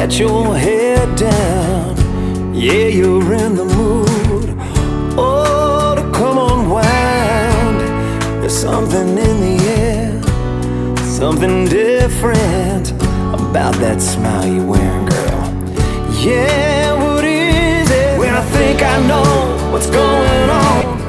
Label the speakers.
Speaker 1: let your head down. Yeah, you're in the mood. Oh, to come unwind. There's something in the air, something different about that smile you're wearing, girl. Yeah, what is it? When I think I know what's going on,